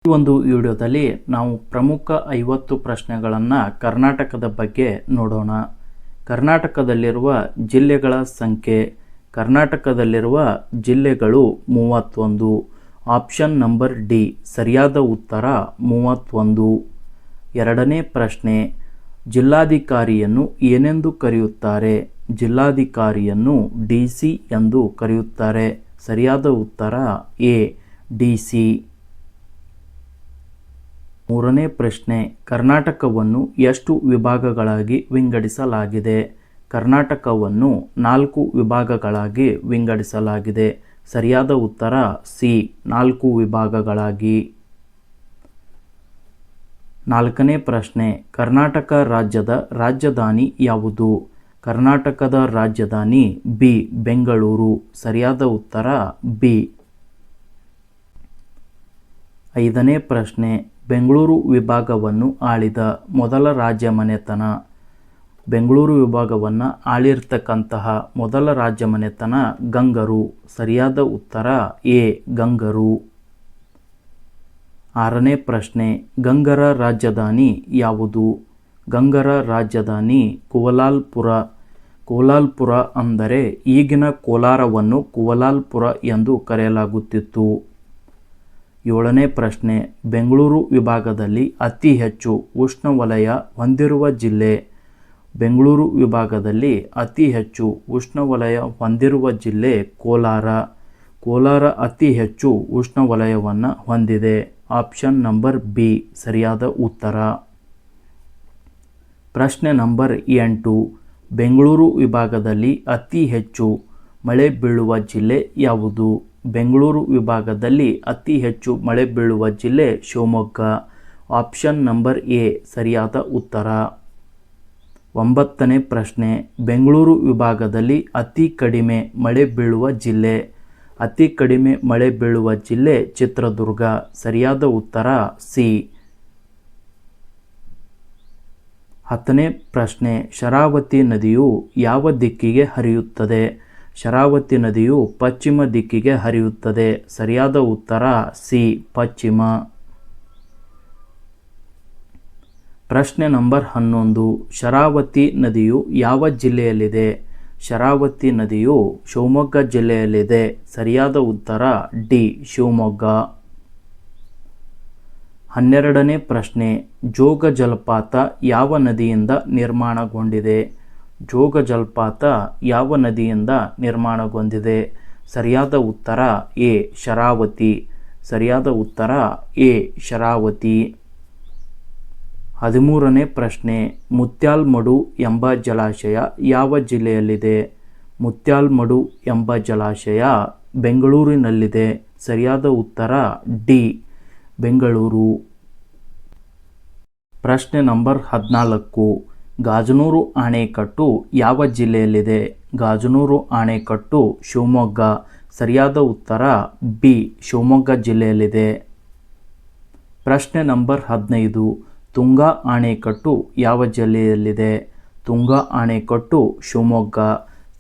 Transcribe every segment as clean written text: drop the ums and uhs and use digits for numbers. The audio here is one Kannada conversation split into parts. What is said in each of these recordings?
ಈ ಒಂದು ವಿಡಿಯೋದಲ್ಲಿ ನಾವು ಪ್ರಮುಖ 50 ಪ್ರಶ್ನೆಗಳನ್ನು ಕರ್ನಾಟಕದ ಬಗ್ಗೆ ನೋಡೋಣ. ಕರ್ನಾಟಕದಲ್ಲಿರುವ ಜಿಲ್ಲೆಗಳ ಸಂಖ್ಯೆ. ಕರ್ನಾಟಕದಲ್ಲಿರುವ ಜಿಲ್ಲೆಗಳು 31. ಆಪ್ಷನ್ ನಂಬರ್ ಡಿ ಸರಿಯಾದ ಉತ್ತರ 31. ಎರಡನೇ ಪ್ರಶ್ನೆ, ಜಿಲ್ಲಾಧಿಕಾರಿಯನ್ನು ಏನೆಂದು ಕರೆಯುತ್ತಾರೆ? ಜಿಲ್ಲಾಧಿಕಾರಿಯನ್ನು ಡಿಸಿ ಎಂದು ಕರೆಯುತ್ತಾರೆ. ಸರಿಯಾದ ಉತ್ತರ ಎ ಡಿಸಿ. ಮೂರನೇ ಪ್ರಶ್ನೆ, ಕರ್ನಾಟಕವನ್ನು ಎಷ್ಟು ವಿಭಾಗಗಳಾಗಿ ವಿಂಗಡಿಸಲಾಗಿದೆ? ಕರ್ನಾಟಕವನ್ನು 4 ವಿಭಾಗಗಳಾಗಿ ವಿಂಗಡಿಸಲಾಗಿದೆ. ಸರಿಯಾದ ಉತ್ತರ ಸಿ 4 ವಿಭಾಗಗಳಾಗಿ. ನಾಲ್ಕನೇ ಪ್ರಶ್ನೆ, ಕರ್ನಾಟಕ ರಾಜ್ಯದ ರಾಜಧಾನಿ ಯಾವುದು? ಕರ್ನಾಟಕದ ರಾಜಧಾನಿ ಬಿ ಬೆಂಗಳೂರು. ಸರಿಯಾದ ಉತ್ತರ ಬಿ. ಐದನೇ ಪ್ರಶ್ನೆ, ಬೆಂಗಳೂರು ವಿಭಾಗವನ್ನು ಆಳಿದ ಮೊದಲ ರಾಜಮನೆತನ. ಬೆಂಗಳೂರು ವಿಭಾಗವನ್ನು ಆಳಿರ್ತಕ್ಕಂತಹ ಮೊದಲ ರಾಜಮನೆತನ ಗಂಗರು. ಸರಿಯಾದ ಉತ್ತರ ಎ ಗಂಗರು. ಆರನೇ ಪ್ರಶ್ನೆ, ಗಂಗರ ರಾಜಧಾನಿ ಯಾವುದು? ಗಂಗರ ರಾಜಧಾನಿ ಕುವಲಾಲ್ಪುರ. ಕುವಲಾಲ್ಪುರ ಅಂದರೆ ಈಗಿನ ಕೋಲಾರವನ್ನು ಕುವಲಾಲ್ಪುರ ಎಂದು ಕರೆಯಲಾಗುತ್ತಿತ್ತು. ಏಳನೇ ಪ್ರಶ್ನೆ, ಬೆಂಗಳೂರು ವಿಭಾಗದಲ್ಲಿ ಅತಿ ಹೆಚ್ಚು ಉಷ್ಣವಲಯ ಹೊಂದಿರುವ ಜಿಲ್ಲೆ. ಬೆಂಗಳೂರು ವಿಭಾಗದಲ್ಲಿ ಅತಿ ಹೆಚ್ಚು ಉಷ್ಣವಲಯ ಹೊಂದಿರುವ ಜಿಲ್ಲೆ ಕೋಲಾರ. ಕೋಲಾರ ಅತಿ ಹೆಚ್ಚು ಉಷ್ಣವಲಯವನ್ನು ಹೊಂದಿದೆ. ಆಪ್ಷನ್ ನಂಬರ್ ಬಿ ಸರಿಯಾದ ಉತ್ತರ. ಪ್ರಶ್ನೆ ನಂಬರ್ 8, ಬೆಂಗಳೂರು ವಿಭಾಗದಲ್ಲಿ ಅತಿ ಹೆಚ್ಚು ಮಳೆ ಬೀಳುವ ಜಿಲ್ಲೆ ಯಾವುದು? ಬೆಂಗಳೂರು ವಿಭಾಗದಲ್ಲಿ ಅತಿ ಹೆಚ್ಚು ಮಳೆ ಬೀಳುವ ಜಿಲ್ಲೆ ಶಿವಮೊಗ್ಗ. ಆಪ್ಷನ್ ನಂಬರ್ ಎ ಸರಿಯಾದ ಉತ್ತರ. 9ನೇ ಪ್ರಶ್ನೆ, ಬೆಂಗಳೂರು ವಿಭಾಗದಲ್ಲಿ ಅತಿ ಕಡಿಮೆ ಮಳೆ ಬೀಳುವ ಜಿಲ್ಲೆ. ಅತಿ ಕಡಿಮೆ ಮಳೆ ಬೀಳುವ ಜಿಲ್ಲೆ ಚಿತ್ರದುರ್ಗ. ಸರಿಯಾದ ಉತ್ತರ ಸಿ. 10ನೇ ಪ್ರಶ್ನೆ, ಶರಾವತಿ ನದಿಯು ಯಾವ ದಿಕ್ಕಿಗೆ ಹರಿಯುತ್ತದೆ? ಶರಾವತಿ ನದಿಯು ಪಶ್ಚಿಮ ದಿಕ್ಕಿಗೆ ಹರಿಯುತ್ತದೆ. ಸರಿಯಾದ ಉತ್ತರ ಸಿ ಪಶ್ಚಿಮ. ಪ್ರಶ್ನೆ ನಂಬರ್ 11, ಶರಾವತಿ ನದಿಯು ಯಾವ ಜಿಲ್ಲೆಯಲ್ಲಿದೆ? ಶರಾವತಿ ನದಿಯು ಶಿವಮೊಗ್ಗ ಜಿಲ್ಲೆಯಲ್ಲಿದೆ. ಸರಿಯಾದ ಉತ್ತರ ಡಿ ಶಿವಮೊಗ್ಗ. 12ನೇ ಪ್ರಶ್ನೆ, ಜೋಗ ಜಲಪಾತ ಯಾವ ನದಿಯಿಂದ ನಿರ್ಮಾಣಗೊಂಡಿದೆ? ಜೋಗ ಜಲಪಾತ ಯಾವ ನದಿಯಿಂದ ನಿರ್ಮಾಣಗೊಂಡಿದೆ? ಸರಿಯಾದ ಉತ್ತರ ಎ ಶರಾವತಿ. ಸರಿಯಾದ ಉತ್ತರ ಎ ಶರಾವತಿ. 13ನೇ ಪ್ರಶ್ನೆ, ಮುತ್ಯಾಲ್ಮಡು ಎಂಬ ಜಲಾಶಯ ಯಾವ ಜಿಲ್ಲೆಯಲ್ಲಿದೆ? ಮುತ್ಯಾಲ್ಮಡು ಎಂಬ ಜಲಾಶಯ ಬೆಂಗಳೂರಿನಲ್ಲಿದೆ. ಸರಿಯಾದ ಉತ್ತರ ಡಿ ಬೆಂಗಳೂರು. ಪ್ರಶ್ನೆ ನಂಬರ್ 14, ಗಾಜನೂರು ಅಣೆಕಟ್ಟು ಯಾವ ಜಿಲ್ಲೆಯಲ್ಲಿದೆ? ಗಾಜನೂರು ಅಣೆಕಟ್ಟು ಶಿವಮೊಗ್ಗ. ಸರಿಯಾದ ಉತ್ತರ ಬಿ ಶಿವಮೊಗ್ಗ ಜಿಲ್ಲೆಯಲ್ಲಿದೆ. ಪ್ರಶ್ನೆ ನಂಬರ್ 15, ತುಂಗಾ ಅಣೆಕಟ್ಟು ಯಾವ ಜಿಲ್ಲೆಯಲ್ಲಿದೆ? ತುಂಗಾ ಅಣೆಕಟ್ಟು ಶಿವಮೊಗ್ಗ.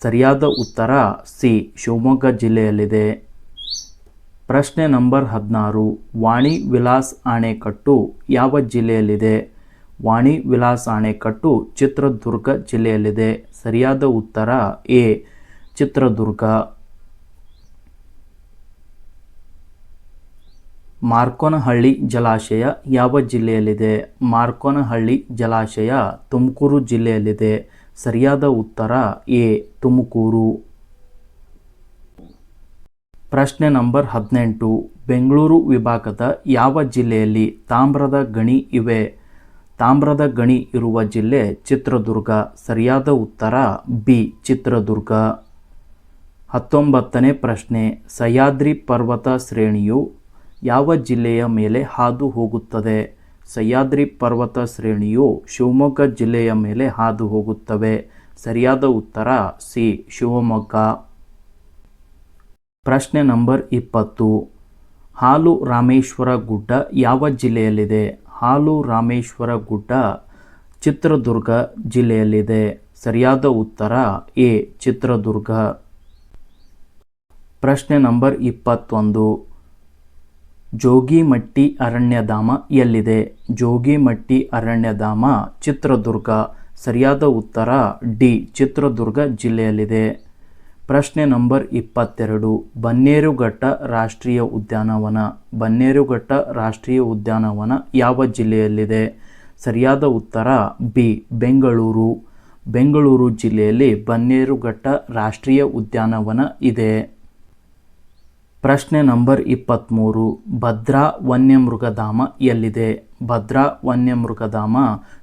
ಸರಿಯಾದ ಉತ್ತರ ಸಿ ಶಿವಮೊಗ್ಗ ಜಿಲ್ಲೆಯಲ್ಲಿದೆ. ಪ್ರಶ್ನೆ ನಂಬರ್ 16, ವಾಣಿ ವಿಲಾಸ್ ಅಣೆಕಟ್ಟು ಯಾವ ಜಿಲ್ಲೆಯಲ್ಲಿದೆ? ವಾಣಿ ವಿಲಾಸ್ ಅಣೆಕಟ್ಟು ಚಿತ್ರದುರ್ಗ ಜಿಲ್ಲೆಯಲ್ಲಿದೆ. ಸರಿಯಾದ ಉತ್ತರ ಎ ಚಿತ್ರದುರ್ಗ. ಮಾರ್ಕೋನಹಳ್ಳಿ ಜಲಾಶಯ ಯಾವ ಜಿಲ್ಲೆಯಲ್ಲಿದೆ? ಮಾರ್ಕೋನಹಳ್ಳಿ ಜಲಾಶಯ ತುಮಕೂರು ಜಿಲ್ಲೆಯಲ್ಲಿದೆ. ಸರಿಯಾದ ಉತ್ತರ ಎ ತುಮಕೂರು. ಪ್ರಶ್ನೆ ನಂಬರ್ 18, ಬೆಂಗಳೂರು ವಿಭಾಗದ ಯಾವ ಜಿಲ್ಲೆಯಲ್ಲಿ ತಾಮ್ರದ ಗಣಿ ಇವೆ? ತಾಮ್ರದ ಗಣಿ ಇರುವ ಜಿಲ್ಲೆ ಚಿತ್ರದುರ್ಗ. ಸರಿಯಾದ ಉತ್ತರ ಬಿ ಚಿತ್ರದುರ್ಗ. 19ನೇ ಪ್ರಶ್ನೆ, ಸಹ್ಯಾದ್ರಿ ಪರ್ವತ ಶ್ರೇಣಿಯು ಯಾವ ಜಿಲ್ಲೆಯ ಮೇಲೆ ಹಾದು ಹೋಗುತ್ತದೆ? ಸಹ್ಯಾದ್ರಿ ಪರ್ವತ ಶ್ರೇಣಿಯು ಶಿವಮೊಗ್ಗ ಜಿಲ್ಲೆಯ ಮೇಲೆ ಹಾದು ಹೋಗುತ್ತವೆ. ಸರಿಯಾದ ಉತ್ತರ ಸಿ ಶಿವಮೊಗ್ಗ. ಪ್ರಶ್ನೆ ನಂಬರ್ 20, ಹಾಲು ರಾಮೇಶ್ವರ ಗುಡ್ಡ ಯಾವ ಜಿಲ್ಲೆಯಲ್ಲಿದೆ? ಹಾಲು ರಾಮೇಶ್ವರ ಗುಡ್ಡ ಚಿತ್ರದುರ್ಗ ಜಿಲ್ಲೆಯಲ್ಲಿದೆ. ಸರಿಯಾದ ಉತ್ತರ ಎ ಚಿತ್ರದುರ್ಗ. ಪ್ರಶ್ನೆ ನಂಬರ್ 21, ಜೋಗಿಮಟ್ಟಿ ಅರಣ್ಯಧಾಮ ಎಲ್ಲಿದೆ? ಜೋಗಿಮಟ್ಟಿ ಅರಣ್ಯಧಾಮ ಚಿತ್ರದುರ್ಗ. ಸರಿಯಾದ ಉತ್ತರ ಡಿ, ಚಿತ್ರದುರ್ಗ ಜಿಲ್ಲೆಯಲ್ಲಿದೆ. ಪ್ರಶ್ನೆ ನಂಬರ್ 22. ಬನ್ನೇರುಘಟ್ಟ ರಾಷ್ಟ್ರೀಯ ಉದ್ಯಾನವನ. ಬನ್ನೇರುಘಟ್ಟ ರಾಷ್ಟ್ರೀಯ ಉದ್ಯಾನವನ ಯಾವ ಜಿಲ್ಲೆಯಲ್ಲಿದೆ? ಸರಿಯಾದ ಉತ್ತರ ಬಿ, ಬೆಂಗಳೂರು. ಬೆಂಗಳೂರು ಜಿಲ್ಲೆಯಲ್ಲಿ ಬನ್ನೇರುಘಟ್ಟ ರಾಷ್ಟ್ರೀಯ ಉದ್ಯಾನವನ ಇದೆ. ಪ್ರಶ್ನೆ ನಂಬರ್ 23. ಭದ್ರಾ ವನ್ಯಮೃಗಧಾಮ ಎಲ್ಲಿದೆ? ಭದ್ರಾ ವನ್ಯಮೃಗಧಾಮ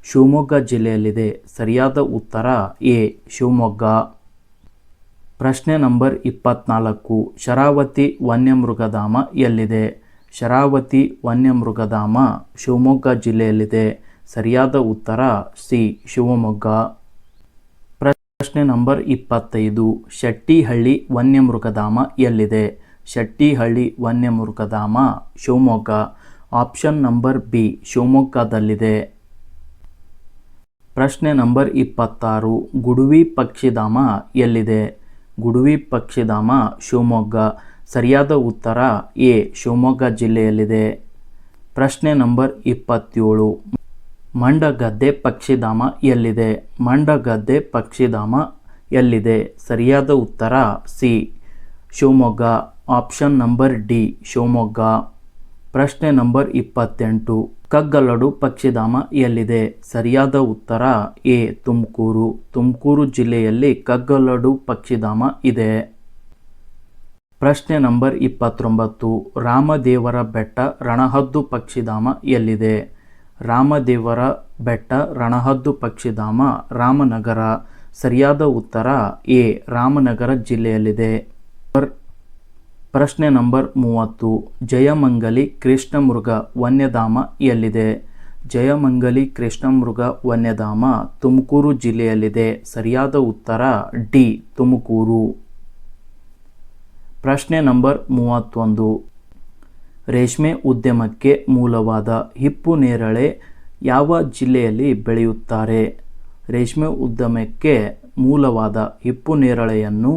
ಶಿವಮೊಗ್ಗ ಜಿಲ್ಲೆಯಲ್ಲಿದೆ. ಸರಿಯಾದ ಉತ್ತರ ಎ, ಶಿವಮೊಗ್ಗ. ಪ್ರಶ್ನೆ ನಂಬರ್ 24. ಶರಾವತಿ ವನ್ಯಮೃಗಧಾಮ ಎಲ್ಲಿದೆ? ಶರಾವತಿ ವನ್ಯಮೃಗಧಾಮ ಶಿವಮೊಗ್ಗ ಜಿಲ್ಲೆಯಲ್ಲಿದೆ. ಸರಿಯಾದ ಉತ್ತರ ಸಿ, ಶಿವಮೊಗ್ಗ. ಪ್ರಶ್ನೆ ನಂಬರ್ 25. ಶೆಟ್ಟಿಹಳ್ಳಿ ವನ್ಯಮೃಗಧಾಮ ಎಲ್ಲಿದೆ? ಶೆಟ್ಟಿಹಳ್ಳಿ ವನ್ಯಮೃಗಧಾಮ ಶಿವಮೊಗ್ಗ. ಆಪ್ಷನ್ ನಂಬರ್ ಬಿ, ಶಿವಮೊಗ್ಗದಲ್ಲಿದೆ. ಪ್ರಶ್ನೆ ನಂಬರ್ 26. ಗುಡುವಿ ಪಕ್ಷಿಧಾಮ ಎಲ್ಲಿದೆ? ಗುಡುವಿ ಪಕ್ಷಿಧಾಮ ಶಿವಮೊಗ್ಗ. ಸರಿಯಾದ ಉತ್ತರ ಎ, ಶಿವಮೊಗ್ಗ ಜಿಲ್ಲೆಯಲ್ಲಿದೆ. ಪ್ರಶ್ನೆ ನಂಬರ್ 27. ಮಂಡಗದ್ದೆ ಪಕ್ಷಿಧಾಮ ಎಲ್ಲಿದೆ? ಮಂಡಗದ್ದೆ ಪಕ್ಷಿಧಾಮ ಎಲ್ಲಿದೆ? ಸರಿಯಾದ ಉತ್ತರ C, Shivamogga. Option number D, Shivamogga. ಪ್ರಶ್ನೆ ನಂಬರ್ 28. ಕಗ್ಗಲಡು ಪಕ್ಷಿಧಾಮ ಎಲ್ಲಿದೆ? ಸರಿಯಾದ ಉತ್ತರ ಎ, ತುಮಕೂರು. ತುಮಕೂರು ಜಿಲ್ಲೆಯಲ್ಲಿ ಕಗ್ಗಲಡು ಪಕ್ಷಿಧಾಮ ಇದೆ. ಪ್ರಶ್ನೆ ನಂಬರ್ 29. ರಾಮದೇವರ ಬೆಟ್ಟ ರಣಹದ್ದು ಪಕ್ಷಿಧಾಮ ಎಲ್ಲಿದೆ? ರಾಮದೇವರ ಬೆಟ್ಟ ರಣಹದ್ದು ಪಕ್ಷಿಧಾಮ ರಾಮನಗರ. ಸರಿಯಾದ ಉತ್ತರ ಎ, ರಾಮನಗರ ಜಿಲ್ಲೆಯಲ್ಲಿದೆ. ಪ್ರಶ್ನೆ ನಂಬರ್ 30. ಜಯಮಂಗಲಿ ಕೃಷ್ಣಮೃಗ ವನ್ಯಧಾಮ ಎಲ್ಲಿದೆ? ಜಯಮಂಗಲಿ ಕೃಷ್ಣಮೃಗ ವನ್ಯಧಾಮ ತುಮಕೂರು ಜಿಲ್ಲೆಯಲ್ಲಿದೆ. ಸರಿಯಾದ ಉತ್ತರ ಡಿ, ತುಮಕೂರು. ಪ್ರಶ್ನೆ ನಂಬರ್ 31. ರೇಷ್ಮೆ ಉದ್ಯಮಕ್ಕೆ ಮೂಲವಾದ ಹಿಪ್ಪು ನೇರಳೆ ಯಾವ ಜಿಲ್ಲೆಯಲ್ಲಿ ಬೆಳೆಯುತ್ತಾರೆ? ರೇಷ್ಮೆ ಉದ್ಯಮಕ್ಕೆ ಮೂಲವಾದ ಹಿಪ್ಪು ನೇರಳೆಯನ್ನು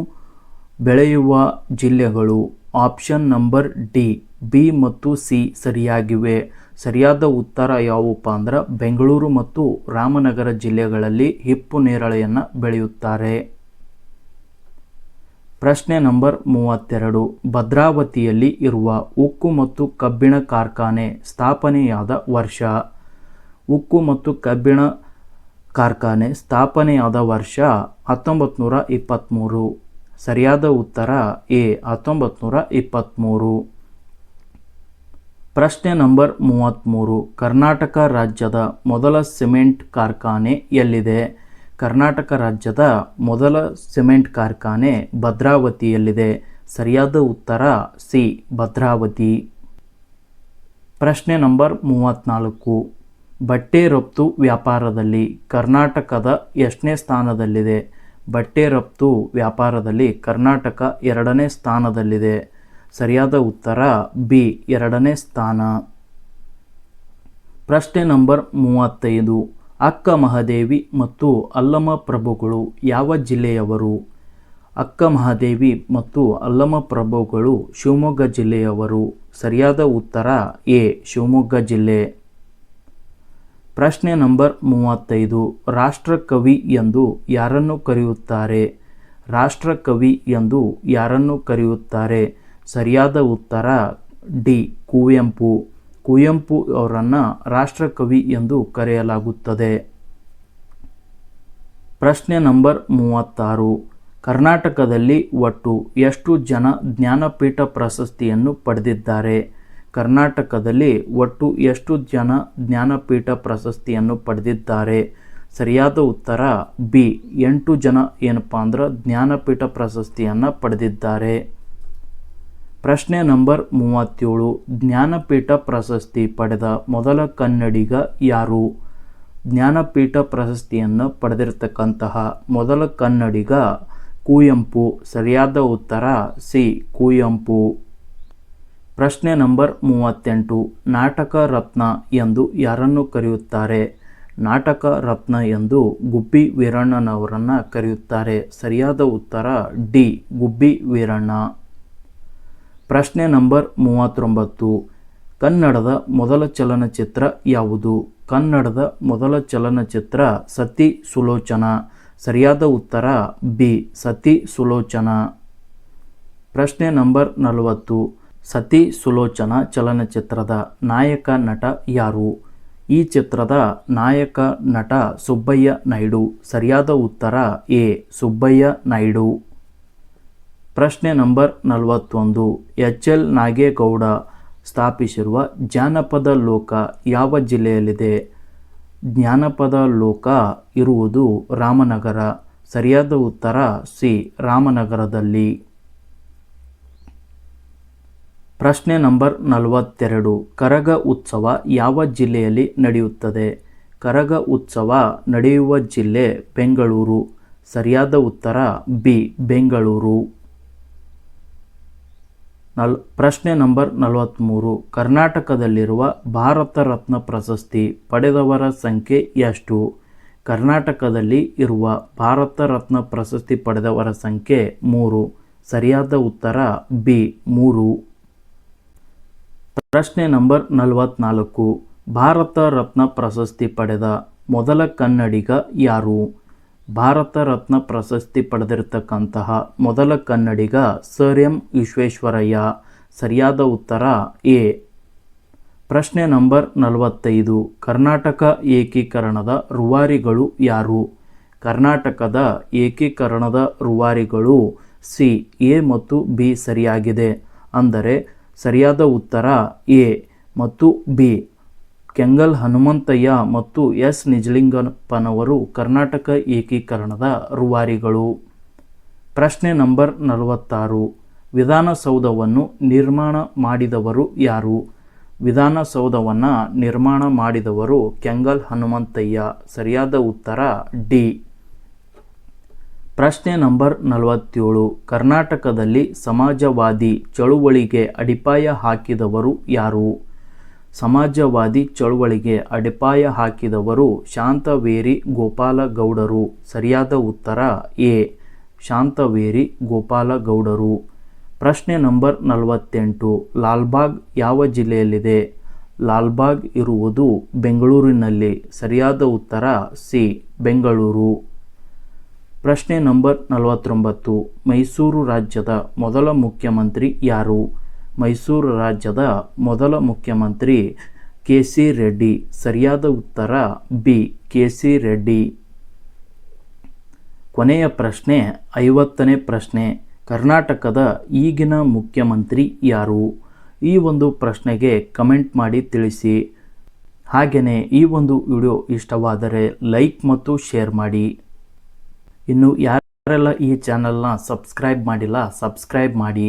ಬೆಳೆಯುವ ಜಿಲ್ಲೆಗಳು. ಆಪ್ಷನ್ ನಂಬರ್ ಡಿ, ಬಿ ಮತ್ತು ಸಿ ಸರಿಯಾಗಿವೆ. ಸರಿಯಾದ ಉತ್ತರ ಯಾವುಪ್ಪ ಅಂದ್ರೆ ಬೆಂಗಳೂರು ಮತ್ತು ರಾಮನಗರ ಜಿಲ್ಲೆಗಳಲ್ಲಿ ಹಿಪ್ಪು ನೇರಳೆಯನ್ನು ಬೆಳೆಯುತ್ತಾರೆ. ಪ್ರಶ್ನೆ ನಂಬರ್ 32. ಭದ್ರಾವತಿಯಲ್ಲಿ ಇರುವ ಉಕ್ಕು ಮತ್ತು ಕಬ್ಬಿಣ ಕಾರ್ಖಾನೆ ಸ್ಥಾಪನೆಯಾದ ವರ್ಷ? ಉಕ್ಕು ಮತ್ತು ಕಬ್ಬಿಣ ಕಾರ್ಖಾನೆ ಸ್ಥಾಪನೆಯಾದ ವರ್ಷ 1923. ಸರಿಯಾದ ಉತ್ತರ ಎ, 1923. ಪ್ರಶ್ನೆ ನಂಬರ್ 33. ಕರ್ನಾಟಕ ರಾಜ್ಯದ ಮೊದಲ ಸಿಮೆಂಟ್ ಕಾರ್ಖಾನೆ ಎಲ್ಲಿದೆ? ಕರ್ನಾಟಕ ರಾಜ್ಯದ ಮೊದಲ ಸಿಮೆಂಟ್ ಕಾರ್ಖಾನೆ ಭದ್ರಾವತಿಯಲ್ಲಿದೆ. ಸರಿಯಾದ ಉತ್ತರ ಸಿ, ಭದ್ರಾವತಿ. ಪ್ರಶ್ನೆ ನಂಬರ್ 34. ಬಟ್ಟೆ ರಫ್ತು ವ್ಯಾಪಾರದಲ್ಲಿ ಕರ್ನಾಟಕದ ಎಷ್ಟನೇ ಸ್ಥಾನದಲ್ಲಿದೆ? ಬಟ್ಟೆ ರಫ್ತು ವ್ಯಾಪಾರದಲ್ಲಿ ಕರ್ನಾಟಕ 2ನೇ ಸ್ಥಾನದಲ್ಲಿದೆ. ಸರಿಯಾದ ಉತ್ತರ ಬಿ, 2ನೇ ಸ್ಥಾನ. ಪ್ರಶ್ನೆ ನಂಬರ್ 35. ಅಕ್ಕ ಮಹಾದೇವಿ ಮತ್ತು ಅಲ್ಲಮ ಪ್ರಭುಗಳು ಯಾವ ಜಿಲ್ಲೆಯವರು? ಅಕ್ಕ ಮಹಾದೇವಿ ಮತ್ತು ಅಲ್ಲಮ ಪ್ರಭುಗಳು ಶಿವಮೊಗ್ಗ ಜಿಲ್ಲೆಯವರು. ಸರಿಯಾದ ಉತ್ತರ ಎ, ಶಿವಮೊಗ್ಗ ಜಿಲ್ಲೆ. ಪ್ರಶ್ನೆ ನಂಬರ್ 35. ರಾಷ್ಟ್ರಕವಿ ಎಂದು ಯಾರನ್ನು ಕರೆಯುತ್ತಾರೆ? ರಾಷ್ಟ್ರಕವಿ ಎಂದು ಯಾರನ್ನು ಕರೆಯುತ್ತಾರೆ? ಸರಿಯಾದ ಉತ್ತರ ಡಿ, ಕುವೆಂಪು. ಕುವೆಂಪು ಅವರನ್ನು ರಾಷ್ಟ್ರಕವಿ ಎಂದು ಕರೆಯಲಾಗುತ್ತದೆ. ಪ್ರಶ್ನೆ ನಂಬರ್ 36. ಕರ್ನಾಟಕದಲ್ಲಿ ಒಟ್ಟು ಎಷ್ಟು ಜನ ಜ್ಞಾನಪೀಠ ಪ್ರಶಸ್ತಿಯನ್ನು ಪಡೆದಿದ್ದಾರೆ? ಕರ್ನಾಟಕದಲ್ಲಿ ಒಟ್ಟು ಎಷ್ಟು ಜನ ಜ್ಞಾನಪೀಠ ಪ್ರಶಸ್ತಿಯನ್ನು ಪಡೆದಿದ್ದಾರೆ? ಸರಿಯಾದ ಉತ್ತರ ಬಿ, 8 ಜನ ಏನಪ್ಪ ಅಂದ್ರೆ ಜ್ಞಾನಪೀಠ ಪ್ರಶಸ್ತಿಯನ್ನು ಪಡೆದಿದ್ದಾರೆ. ಪ್ರಶ್ನೆ ನಂಬರ್ 37. ಜ್ಞಾನಪೀಠ ಪ್ರಶಸ್ತಿ ಪಡೆದ ಮೊದಲ ಕನ್ನಡಿಗ ಯಾರು? ಜ್ಞಾನಪೀಠ ಪ್ರಶಸ್ತಿಯನ್ನು ಪಡೆದಿರತಕ್ಕಂತಹ ಮೊದಲ ಕನ್ನಡಿಗ ಕುವೆಂಪು. ಸರಿಯಾದ ಉತ್ತರ ಸಿ, ಕುವೆಂಪು. ಪ್ರಶ್ನೆ ನಂಬರ್ 38. ನಾಟಕ ರತ್ನ ಎಂದು ಯಾರನ್ನು ಕರೆಯುತ್ತಾರೆ? ನಾಟಕ ರತ್ನ ಎಂದು ಗುಬ್ಬಿ ವೀರಣ್ಣನವರನ್ನು ಕರೆಯುತ್ತಾರೆ. ಸರಿಯಾದ ಉತ್ತರ ಡಿ, ಗುಬ್ಬಿ ವೀರಣ್ಣ. ಪ್ರಶ್ನೆ ನಂಬರ್ 39. ಕನ್ನಡದ ಮೊದಲ ಚಲನಚಿತ್ರ ಯಾವುದು? ಕನ್ನಡದ ಮೊದಲ ಚಲನಚಿತ್ರ ಸತಿ ಸುಲೋಚನಾ. ಸರಿಯಾದ ಉತ್ತರ ಬಿ ಸತಿ ಸುಲೋಚನಾ. ಪ್ರಶ್ನೆ ನಂಬರ್ 40. ಸತಿ ಸುಲೋಚನಾ ಚಲನಚಿತ್ರದ ನಾಯಕ ನಟ ಯಾರು? ಈ ಚಿತ್ರದ ನಾಯಕ ನಟ ಸುಬ್ಬಯ್ಯ ನಾಯ್ಡು. ಸರಿಯಾದ ಉತ್ತರ ಎ ಸುಬ್ಬಯ್ಯ ನಾಯ್ಡು. ಪ್ರಶ್ನೆ ನಂಬರ್ 41. ಎಚ್ ಎಲ್ ನಾಗೇಗೌಡ ಸ್ಥಾಪಿಸಿರುವ ಜಾನಪದ ಲೋಕ ಯಾವ ಜಿಲ್ಲೆಯಲ್ಲಿದೆ? ಜಾನಪದ ಲೋಕ ಇರುವುದು ರಾಮನಗರ. ಸರಿಯಾದ ಉತ್ತರ ಸಿ ರಾಮನಗರದಲ್ಲಿ. ಪ್ರಶ್ನೆ ನಂಬರ್ 42. ಕರಗ ಉತ್ಸವ ಯಾವ ಜಿಲ್ಲೆಯಲ್ಲಿ ನಡೆಯುತ್ತದೆ? ಕರಗ ಉತ್ಸವ ನಡೆಯುವ ಜಿಲ್ಲೆ ಬೆಂಗಳೂರು. ಸರಿಯಾದ ಉತ್ತರ ಬಿ ಬೆಂಗಳೂರು. ಪ್ರಶ್ನೆ ನಂಬರ್ 43. ಕರ್ನಾಟಕದಲ್ಲಿರುವ ಭಾರತ ರತ್ನ ಪ್ರಶಸ್ತಿ ಪಡೆದವರ ಸಂಖ್ಯೆ ಎಷ್ಟು? ಕರ್ನಾಟಕದಲ್ಲಿ ಇರುವ ಭಾರತ ರತ್ನ ಪ್ರಶಸ್ತಿ ಪಡೆದವರ ಸಂಖ್ಯೆ 3. ಸರಿಯಾದ ಉತ್ತರ ಬಿ 3. ಪ್ರಶ್ನೆ ನಂಬರ್ 44. ಭಾರತ ರತ್ನ ಪ್ರಶಸ್ತಿ ಪಡೆದ ಮೊದಲ ಕನ್ನಡಿಗ ಯಾರು? ಭಾರತ ರತ್ನ ಪ್ರಶಸ್ತಿ ಪಡೆದಿರತಕ್ಕಂತಹ ಮೊದಲ ಕನ್ನಡಿಗ ಸರ್ ಎಂ ವಿಶ್ವೇಶ್ವರಯ್ಯ. ಸರಿಯಾದ ಉತ್ತರ ಎ. ಪ್ರಶ್ನೆ ನಂಬರ್ 45. ಕರ್ನಾಟಕ ಏಕೀಕರಣದ ರೂವಾರಿಗಳು ಯಾರು? ಕರ್ನಾಟಕದ ಏಕೀಕರಣದ ರೂವಾರಿಗಳು ಸಿ ಎ ಮತ್ತು ಬಿ ಸರಿಯಾಗಿದೆ. ಅಂದರೆ ಸರಿಯಾದ ಉತ್ತರ ಎ ಮತ್ತು ಬಿ. ಕೆಂಗಲ್ ಹನುಮಂತಯ್ಯ ಮತ್ತು ಎಸ್ ನಿಜಲಿಂಗಪ್ಪನವರು ಕರ್ನಾಟಕ ಏಕೀಕರಣದ ರೂವಾರಿಗಳು. ಪ್ರಶ್ನೆ ನಂಬರ್ 46. ವಿಧಾನಸೌಧವನ್ನು ನಿರ್ಮಾಣ ಮಾಡಿದವರು ಯಾರು? ವಿಧಾನಸೌಧವನ್ನು ನಿರ್ಮಾಣ ಮಾಡಿದವರು ಕೆಂಗಲ್ ಹನುಮಂತಯ್ಯ. ಸರಿಯಾದ ಉತ್ತರ ಡಿ. ಪ್ರಶ್ನೆ ನಂಬರ್ 47. ಕರ್ನಾಟಕದಲ್ಲಿ ಸಮಾಜವಾದಿ ಚಳುವಳಿಗೆ ಅಡಿಪಾಯ ಹಾಕಿದವರು ಯಾರು? ಸಮಾಜವಾದಿ ಚಳುವಳಿಗೆ ಅಡಿಪಾಯ ಹಾಕಿದವರು ಶಾಂತವೇರಿ ಗೋಪಾಲಗೌಡರು. ಸರಿಯಾದ ಉತ್ತರ ಎ ಶಾಂತವೇರಿ ಗೋಪಾಲಗೌಡರು. ಪ್ರಶ್ನೆ ನಂಬರ್ 48. ಲಾಲ್ಬಾಗ್ ಯಾವ ಜಿಲ್ಲೆಯಲ್ಲಿದೆ? ಲಾಲ್ಬಾಗ್ ಇರುವುದು ಬೆಂಗಳೂರಿನಲ್ಲಿ. ಸರಿಯಾದ ಉತ್ತರ ಸಿ ಬೆಂಗಳೂರು. ಪ್ರಶ್ನೆ ನಂಬರ್ 49. ಮೈಸೂರು ರಾಜ್ಯದ ಮೊದಲ ಮುಖ್ಯಮಂತ್ರಿ ಯಾರು? ಮೈಸೂರು ರಾಜ್ಯದ ಮೊದಲ ಮುಖ್ಯಮಂತ್ರಿ ಕೆ ಸಿ ರೆಡ್ಡಿ. ಸರಿಯಾದ ಉತ್ತರ ಬಿ ಕೆ ಸಿ ರೆಡ್ಡಿ. ಕೊನೆಯ ಪ್ರಶ್ನೆ 50ನೇ ಪ್ರಶ್ನೆ. ಕರ್ನಾಟಕದ ಈಗಿನ ಮುಖ್ಯಮಂತ್ರಿ ಯಾರು? ಈ ಒಂದು ಪ್ರಶ್ನೆಗೆ ಕಮೆಂಟ್ ಮಾಡಿ ತಿಳಿಸಿ. ಹಾಗೆಯೇ ಈ ಒಂದು ವಿಡಿಯೋ ಇಷ್ಟವಾದರೆ ಲೈಕ್ ಮತ್ತು ಶೇರ್ ಮಾಡಿ. ಇನ್ನು ಯಾರೆಲ್ಲ ಈ ಚಾನಲ್ನ ಸಬ್ಸ್ಕ್ರೈಬ್ ಮಾಡಿಲ್ಲ ಸಬ್ಸ್ಕ್ರೈಬ್ ಮಾಡಿ.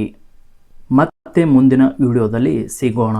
ಮತ್ತೆ ಮುಂದಿನ ವಿಡಿಯೋದಲ್ಲಿ ಸಿಗೋಣ.